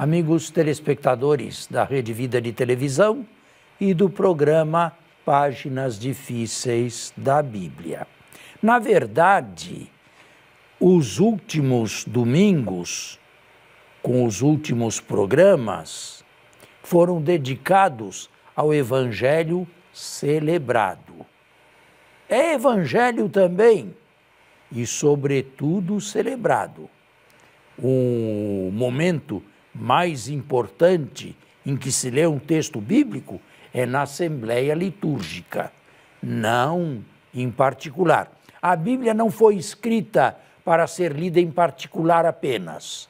amigos telespectadores da Rede Vida de Televisão e do programa Páginas Difíceis da Bíblia. Na verdade, os últimos domingos, com os últimos programas, foram dedicados ao Evangelho celebrado. É Evangelho também e, sobretudo, celebrado. O momento mais importante em que se lê um texto bíblico é na Assembleia Litúrgica, não em particular. A Bíblia não foi escrita para ser lida em particular apenas,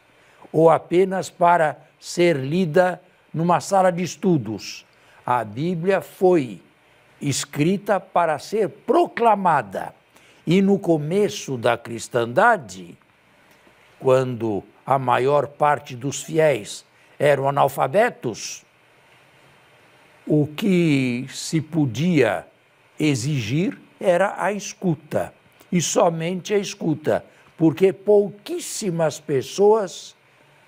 ou apenas para ser lida numa sala de estudos. A Bíblia foi escrita para ser proclamada. E no começo da cristandade, quando a maior parte dos fiéis eram analfabetos, o que se podia exigir era a escuta, e somente a escuta, porque pouquíssimas pessoas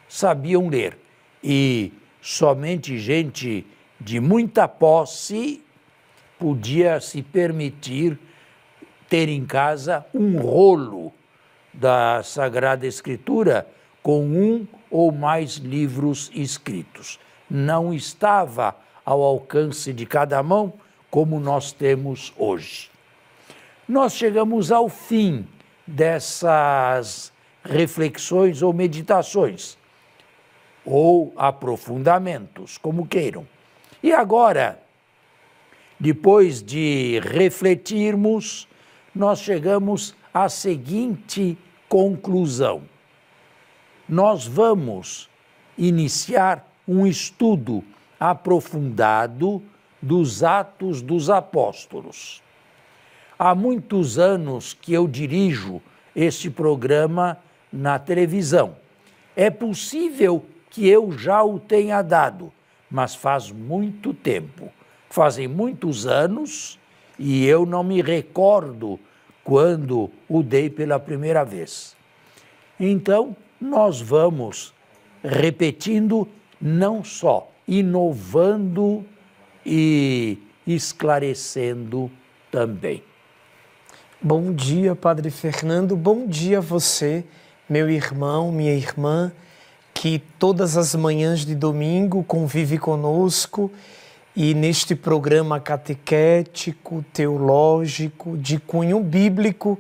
sabiam ler, e somente gente de muita posse podia se permitir ter em casa um rolo da Sagrada Escritura com um ou mais livros escritos. Não estava ao alcance de cada mão como nós temos hoje. Nós chegamos ao fim dessas reflexões ou meditações, ou aprofundamentos, como queiram. E agora, depois de refletirmos, nós chegamos à seguinte conclusão. Nós vamos iniciar um estudo aprofundado dos Atos dos Apóstolos. Há muitos anos que eu dirijo este programa na televisão. É possível que eu já o tenha dado, mas faz muito tempo. Fazem muitos anos e eu não me recordo quando o dei pela primeira vez. Então, nós vamos repetindo, não só inovando e esclarecendo também. Bom dia, Padre Fernando. Bom dia a você, meu irmão, minha irmã, que todas as manhãs de domingo convive conosco e neste programa catequético, teológico, de cunho bíblico,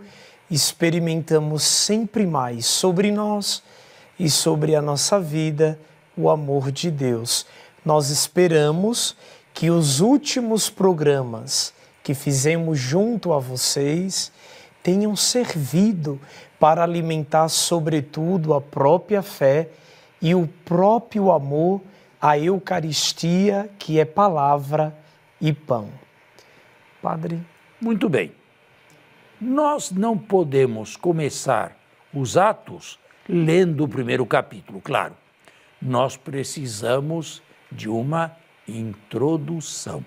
experimentamos sempre mais sobre nós e sobre a nossa vida o amor de Deus. Nós esperamos que os últimos programas que fizemos junto a vocês tenham servido para alimentar, sobretudo, a própria fé e o próprio amor à Eucaristia, que é palavra e pão. Padre? Muito bem. Nós não podemos começar os Atos lendo o primeiro capítulo, claro. Nós precisamos de uma introdução.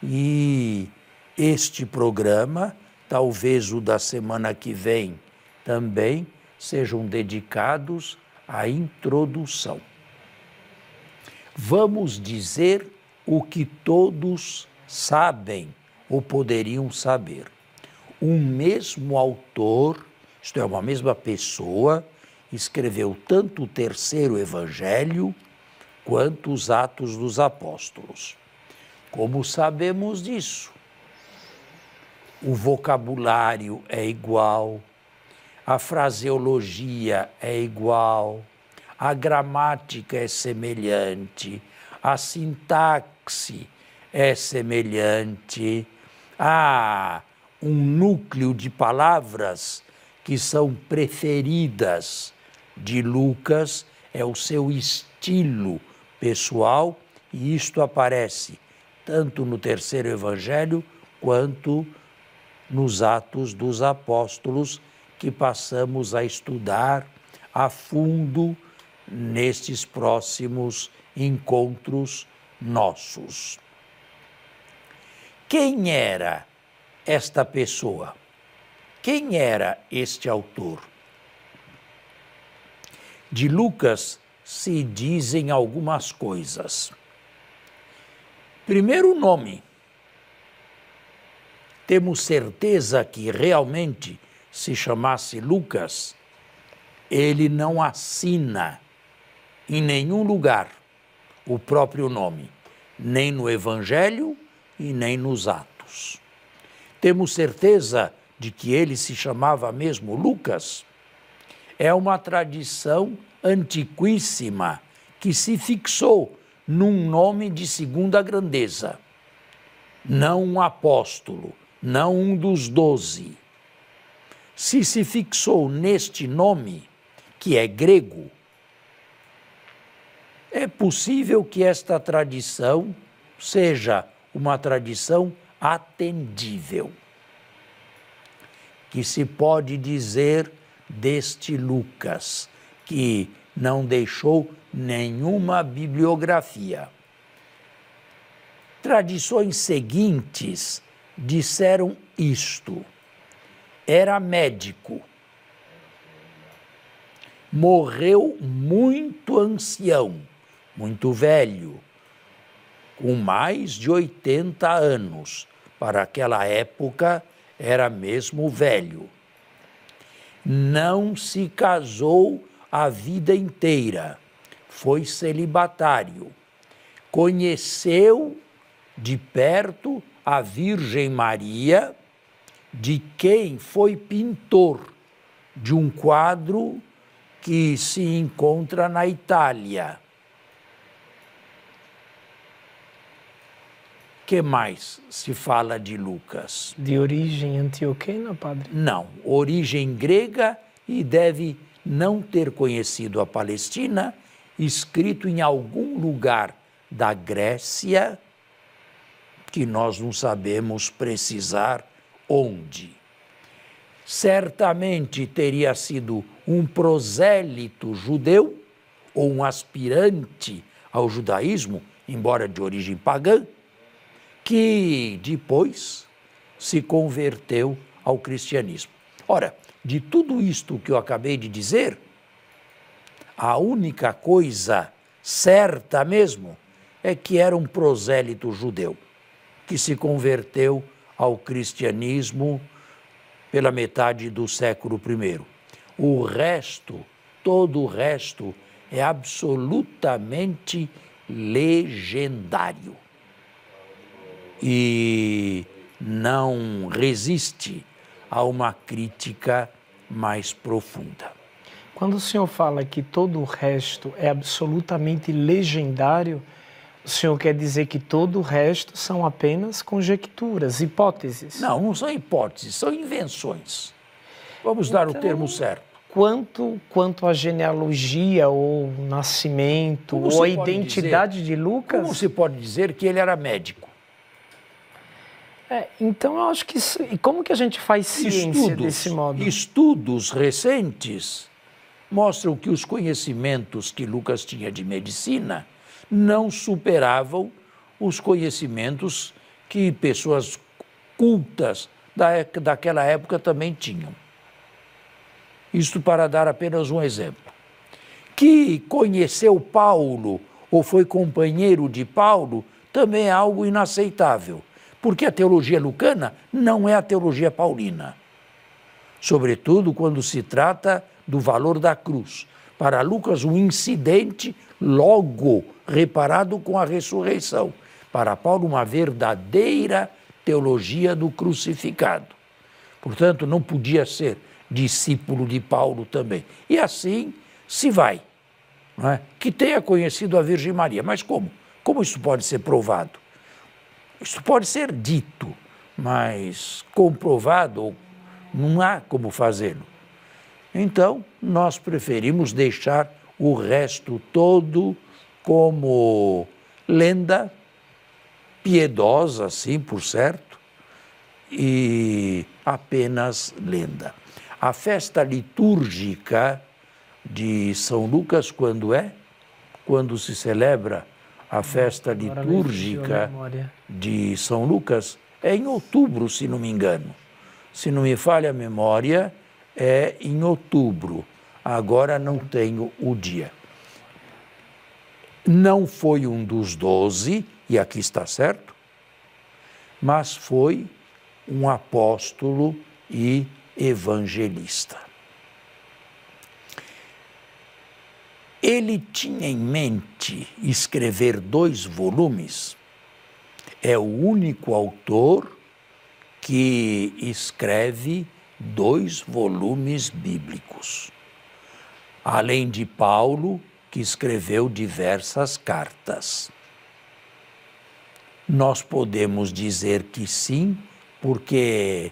E este programa, talvez o da semana que vem também, sejam dedicados à introdução. Vamos dizer o que todos sabem ou poderiam saber. Um mesmo autor, isto é, uma mesma pessoa, escreveu tanto o terceiro Evangelho quanto os Atos dos Apóstolos. Como sabemos disso? O vocabulário é igual, a fraseologia é igual, a gramática é semelhante, a sintaxe é semelhante, há um núcleo de palavras que são preferidas de Lucas, é o seu estilo pessoal, e isto aparece tanto no terceiro Evangelho quanto nos Atos dos Apóstolos, que passamos a estudar a fundo nestes próximos encontros nossos. Quem era esta pessoa? Quem era este autor? De Lucas se dizem algumas coisas. Primeiro, o nome. Temos certeza que realmente, se chamasse Lucas, ele não assina em nenhum lugar o próprio nome, nem no Evangelho e nem nos Atos. Temos certeza de que ele se chamava mesmo Lucas? É uma tradição antiquíssima que se fixou num nome de segunda grandeza. Não um apóstolo, não um dos 12. Se fixou neste nome, que é grego, é possível que esta tradição seja uma tradição atendível. Que se pode dizer deste Lucas, que não deixou nenhuma bibliografia. Tradições seguintes disseram isto: era médico, morreu muito ancião, muito velho, com mais de 80 anos. Para aquela época, era mesmo velho. Não se casou a vida inteira, foi celibatário. Conheceu de perto a Virgem Maria, de quem foi pintor de um quadro que se encontra na Itália. Que mais se fala de Lucas? De origem antioquena, padre? Não, origem grega e deve não ter conhecido a Palestina, escrito em algum lugar da Grécia, que nós não sabemos precisar onde. Certamente teria sido um prosélito judeu, ou um aspirante ao judaísmo, embora de origem pagã, que depois se converteu ao cristianismo. Ora, de tudo isto que eu acabei de dizer, a única coisa certa mesmo é que era um prosélito judeu, que se converteu ao cristianismo pela metade do século I. O resto, todo o resto, é absolutamente legendário. E não resiste a uma crítica mais profunda. Quando o senhor fala que todo o resto é absolutamente legendário, o senhor quer dizer que todo o resto são apenas conjecturas, hipóteses? Não, não são hipóteses, são invenções. Vamos dar o termo certo. Quanto à genealogia ou nascimento ou a identidade de Lucas... Como se pode dizer que ele era médico? Então, eu acho que... E como que a gente faz ciência desse modo? Estudos recentes mostram que os conhecimentos que Lucas tinha de medicina não superavam os conhecimentos que pessoas cultas daquela época também tinham. Isto para dar apenas um exemplo. Que conheceu Paulo ou foi companheiro de Paulo também é algo inaceitável, porque a teologia lucana não é a teologia paulina. Sobretudo quando se trata do valor da cruz. Para Lucas, um incidente logo reparado com a ressurreição. Para Paulo, uma verdadeira teologia do crucificado. Portanto, não podia ser discípulo de Paulo também. E assim se vai. Não é? Que tenha conhecido a Virgem Maria. Mas como? Como isso pode ser provado? Isso pode ser dito, mas comprovado não há como fazê-lo. Então, nós preferimos deixar o resto todo como lenda piedosa, sim, por certo, e apenas lenda. A festa litúrgica de São Lucas, quando é? Quando se celebra a festa litúrgica de São Lucas, é em outubro, se não me engano. Se não me falha a memória, é em outubro. Agora não tenho o dia. Não foi um dos 12, e aqui está certo, mas foi um apóstolo e evangelista. Ele tinha em mente escrever 2 volumes. É o único autor que escreve 2 volumes bíblicos. Além de Paulo, que escreveu diversas cartas. Nós podemos dizer que sim, porque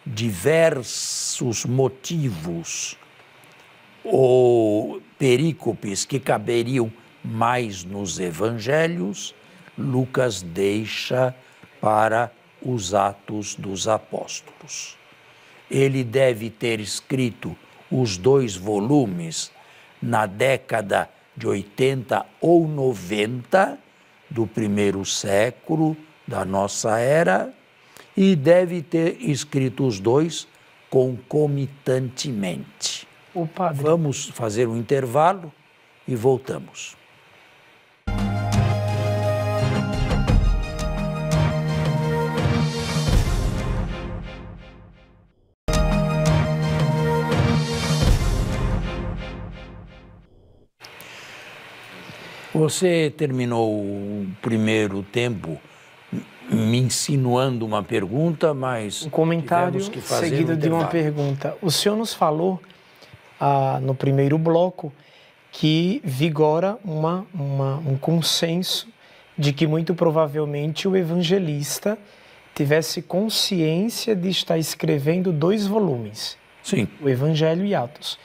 diversos motivos ou perícopes que caberiam mais nos evangelhos, Lucas deixa para os Atos dos Apóstolos. Ele deve ter escrito os 2 volumes na década de 80 ou 90 do primeiro século da nossa era e deve ter escrito os 2 concomitantemente. Padre. Vamos fazer um intervalo e voltamos. Você terminou o primeiro tempo me insinuando uma pergunta, mas um comentário seguido de uma pergunta. O senhor nos falou no primeiro bloco que vigora um consenso de que muito provavelmente o evangelista tivesse consciência de estar escrevendo 2 volumes. Sim. O Evangelho e Atos.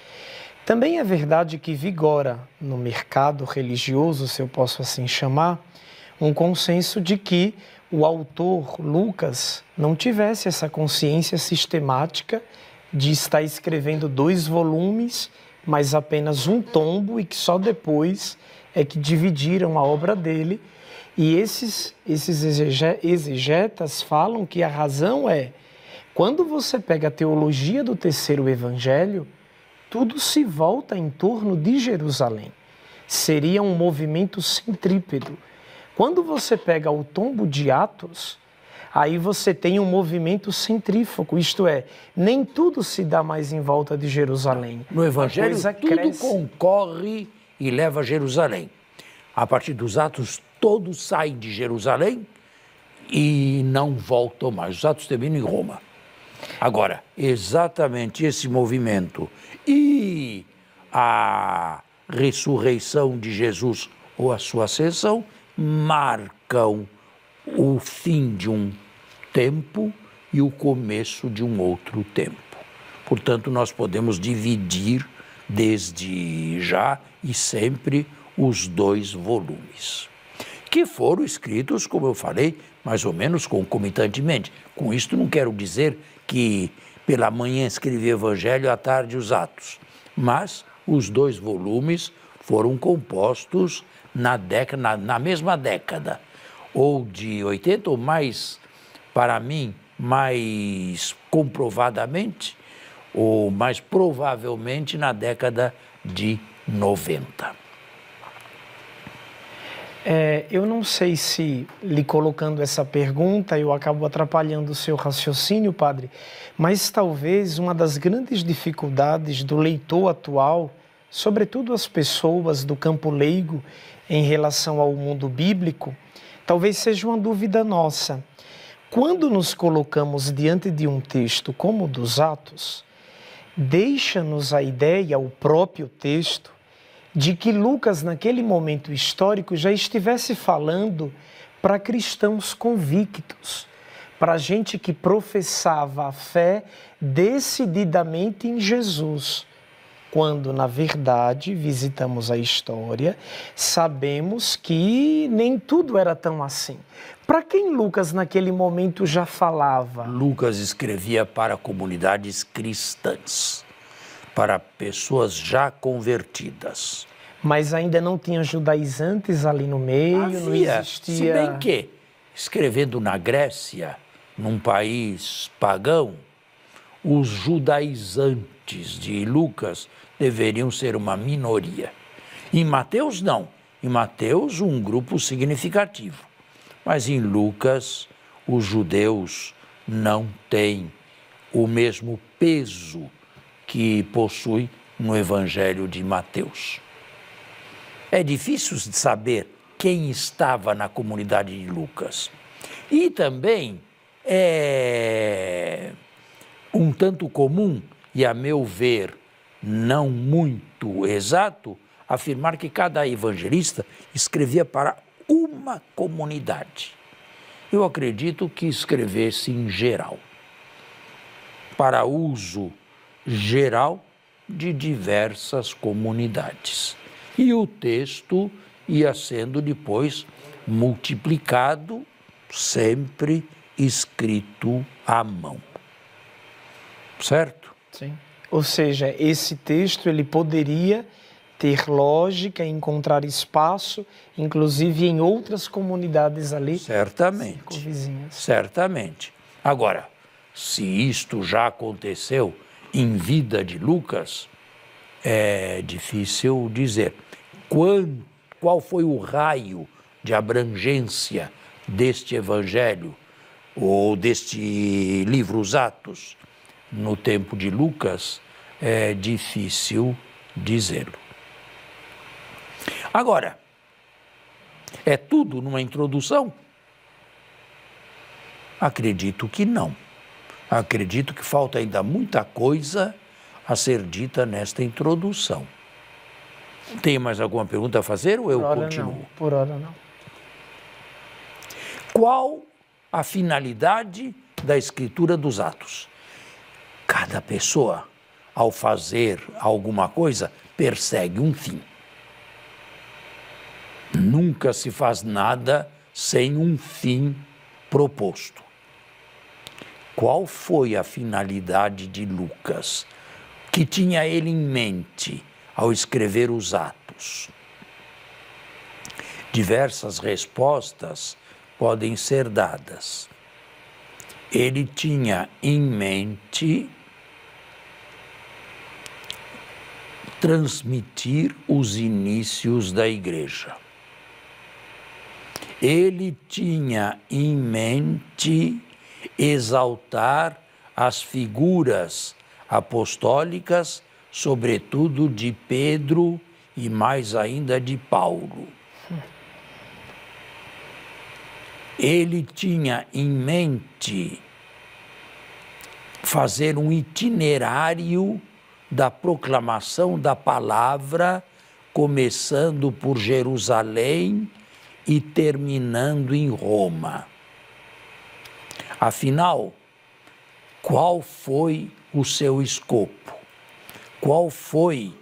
Também é verdade que vigora no mercado religioso, se eu posso assim chamar, um consenso de que o autor Lucas não tivesse essa consciência sistemática de estar escrevendo 2 volumes, mas apenas um tombo, e que só depois é que dividiram a obra dele. E esses exegetas falam que a razão é, quando você pega a teologia do terceiro evangelho, tudo se volta em torno de Jerusalém. Seria um movimento centrípedo. Quando você pega o tombo de Atos, aí você tem um movimento centrífugo, isto é, nem tudo se dá mais em volta de Jerusalém. No Evangelho, tudo concorre e leva a Jerusalém. A partir dos Atos, todos saem de Jerusalém e não voltam mais. Os Atos terminam em Roma. Agora, exatamente esse movimento e a ressurreição de Jesus ou a sua ascensão marcam o fim de um tempo e o começo de um outro tempo. Portanto, nós podemos dividir desde já e sempre os 2 volumes, que foram escritos, como eu falei, mais ou menos concomitantemente. Com isto não quero dizer que pela manhã escrevi o Evangelho, à tarde os Atos, mas os 2 volumes foram compostos na mesma década, ou de 80, ou mais, para mim, mais comprovadamente, ou mais provavelmente na década de 90. Eu não sei se, lhe colocando essa pergunta, eu acabo atrapalhando o seu raciocínio, padre, mas talvez uma das grandes dificuldades do leitor atual, sobretudo as pessoas do campo leigo em relação ao mundo bíblico, talvez seja uma dúvida nossa. Quando nos colocamos diante de um texto como o dos Atos, deixa-nos a ideia, o próprio texto, de que Lucas, naquele momento histórico, já estivesse falando para cristãos convictos, para gente que professava a fé decididamente em Jesus. Quando, na verdade, visitamos a história, sabemos que nem tudo era tão assim. Para quem Lucas, naquele momento, já falava? Lucas escrevia para comunidades cristãs, para pessoas já convertidas. Mas ainda não tinha judaizantes ali no meio, não existia... Se bem que, escrevendo na Grécia, num país pagão, os judaizantes de Lucas deveriam ser uma minoria. Em Mateus, não. em Mateus um grupo significativo, mas em Lucas os judeus não têm o mesmo peso que possui no Evangelho de Mateus. É difícil de saber quem estava na comunidade de Lucas. E também é um tanto comum, e a meu ver não muito exato, afirmar que cada evangelista escrevia para uma comunidade. Eu acredito que escrevesse em geral, para uso geral de diversas comunidades. E o texto ia sendo depois multiplicado, sempre escrito à mão. Certo? Sim. Ou seja, esse texto ele poderia ter lógica, encontrar espaço, inclusive em outras comunidades ali. Certamente. Circunvizinhas. Certamente. Agora, se isto já aconteceu em vida de Lucas, é difícil dizer. Qual foi o raio de abrangência deste evangelho ou deste livro, os Atos, no tempo de Lucas, é difícil dizê-lo. Agora, é tudo numa introdução? Acredito que não. Acredito que falta ainda muita coisa a ser dita nesta introdução. Tem mais alguma pergunta a fazer ou eu continuo? Não. Por hora não. Qual a finalidade da escritura dos Atos? Cada pessoa, ao fazer alguma coisa, persegue um fim. Nunca se faz nada sem um fim proposto. Qual foi a finalidade de Lucas? Que tinha ele em mente ao escrever os Atos? Diversas respostas podem ser dadas. Ele tinha em mente transmitir os inícios da igreja. Ele tinha em mente exaltar as figuras apostólicas, sobretudo de Pedro e mais ainda de Paulo. Ele tinha em mente fazer um itinerário da proclamação da palavra, começando por Jerusalém e terminando em Roma. Afinal, qual foi o seu escopo? Qual foi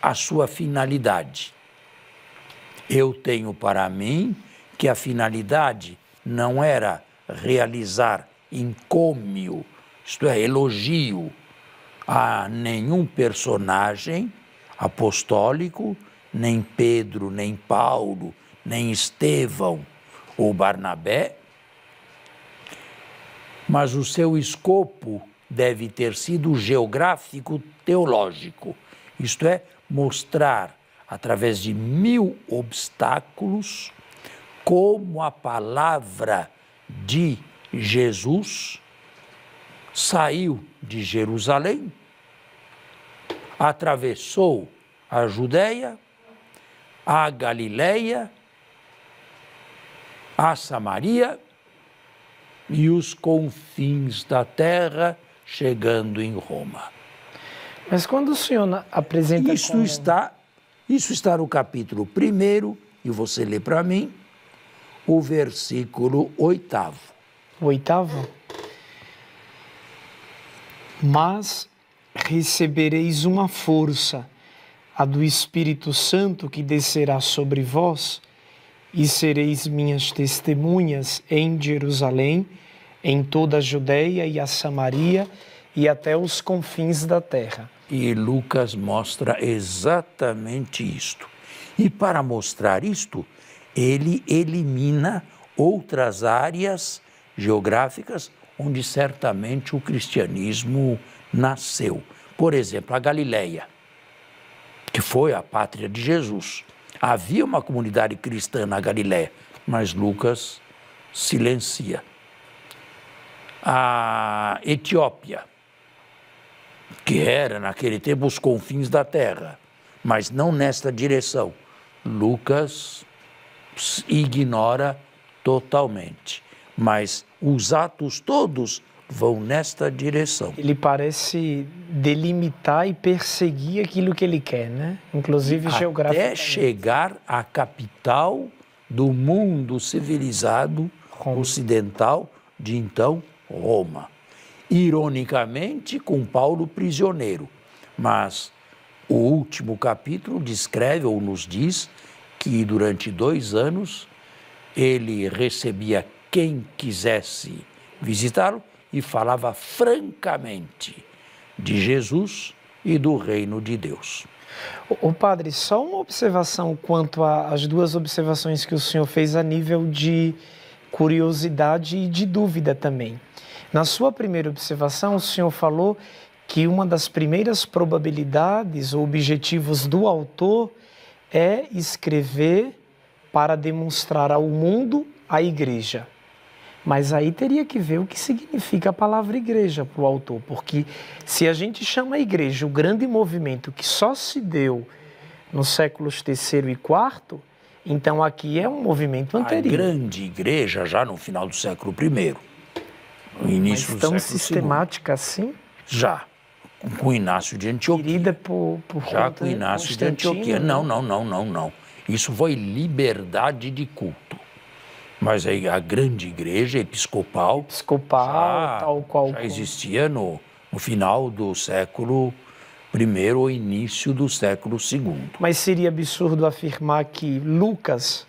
a sua finalidade? Eu tenho para mim que a finalidade não era realizar encômio, isto é, elogio a nenhum personagem apostólico, nem Pedro, nem Paulo, nem Estevão ou Barnabé, mas o seu escopo deve ter sido geográfico-teológico, isto é, mostrar, através de 1000 obstáculos, como a palavra de Jesus saiu de Jerusalém, atravessou a Judéia, a Galileia, a Samaria e os confins da terra, chegando em Roma. Mas quando o senhor apresenta... Isso está no capítulo 1, e você lê para mim, o versículo 8º. O 8º? Mas recebereis uma força, a do Espírito Santo que descerá sobre vós, e sereis minhas testemunhas em Jerusalém, em toda a Judeia e a Samaria e até os confins da terra. E Lucas mostra exatamente isto. E para mostrar isto, ele elimina outras áreas geográficas onde certamente o cristianismo nasceu. Por exemplo, a Galileia, que foi a pátria de Jesus. Havia uma comunidade cristã na Galiléia, mas Lucas silencia. A Etiópia, que era naquele tempo os confins da terra, mas não nesta direção, Lucas ignora totalmente. Mas os atos todos vão nesta direção. Ele parece delimitar e perseguir aquilo que ele quer, né? Inclusive geograficamente. Até chegar à capital do mundo civilizado ocidental de então, Roma. Ironicamente, com Paulo prisioneiro. Mas o último capítulo descreve ou nos diz que durante 2 anos ele recebia quem quisesse visitá-lo e falava francamente de Jesus e do reino de Deus. Ô padre, só uma observação quanto às 2 observações que o senhor fez a nível de curiosidade e de dúvida também. Na sua primeira observação, o senhor falou que uma das primeiras probabilidades ou objetivos do autor é escrever para demonstrar ao mundo a igreja. Mas aí teria que ver o que significa a palavra igreja para o autor, porque se a gente chama a igreja o grande movimento que só se deu nos séculos III e IV, então aqui é um movimento anterior. A grande igreja já no final do século I, no início do século II. Mas tão sistemática assim? Já, com Inácio de Antioquia. Querida por já com Inácio de Antioquia. Não. Isso foi liberdade de culto. Mas aí a grande igreja episcopal tal qual já existia no final do século I ou início do século II. Mas seria absurdo afirmar que Lucas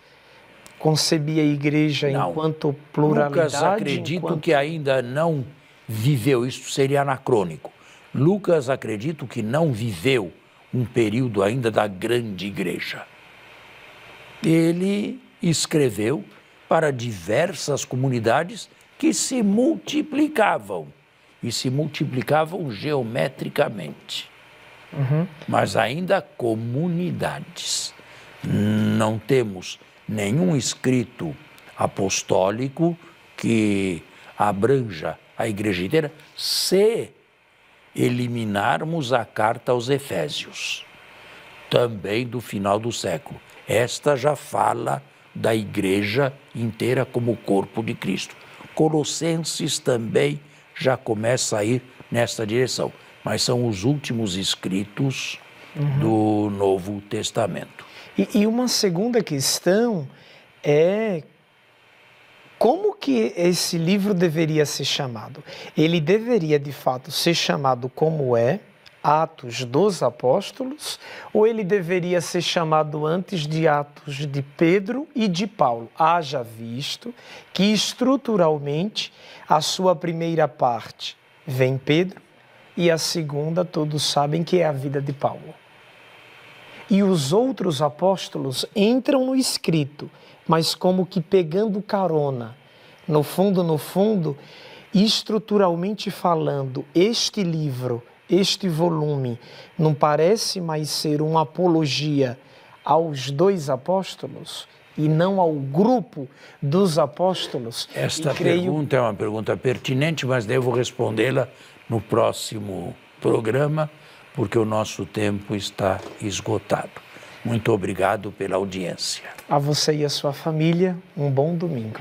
concebia a igreja enquanto pluralidade? Lucas, acredito que ainda não viveu, isso seria anacrônico. Lucas, acredito que não viveu um período ainda da grande igreja. Ele escreveu para diversas comunidades que se multiplicavam, e se multiplicavam geometricamente. Mas ainda comunidades. Não temos nenhum escrito apostólico que abranja a igreja inteira, se eliminarmos a carta aos Efésios, também do final do século. Esta já fala da igreja inteira como corpo de Cristo. Colossenses também já começa a ir nesta direção, mas são os últimos escritos do Novo Testamento. E uma segunda questão é como que esse livro deveria ser chamado? Ele deveria, de fato, ser chamado como é, Atos dos Apóstolos, ou ele deveria ser chamado antes de Atos de Pedro e de Paulo? Haja visto que estruturalmente a sua primeira parte vem Pedro e a segunda todos sabem que é a vida de Paulo. E os outros apóstolos entram no escrito, mas como que pegando carona. No fundo, estruturalmente falando, este livro, este volume, não parece mais ser uma apologia aos 2 apóstolos e não ao grupo dos apóstolos? Esta pergunta é uma pergunta pertinente, mas devo respondê-la no próximo programa, porque o nosso tempo está esgotado. Muito obrigado pela audiência. A você e a sua família, um bom domingo.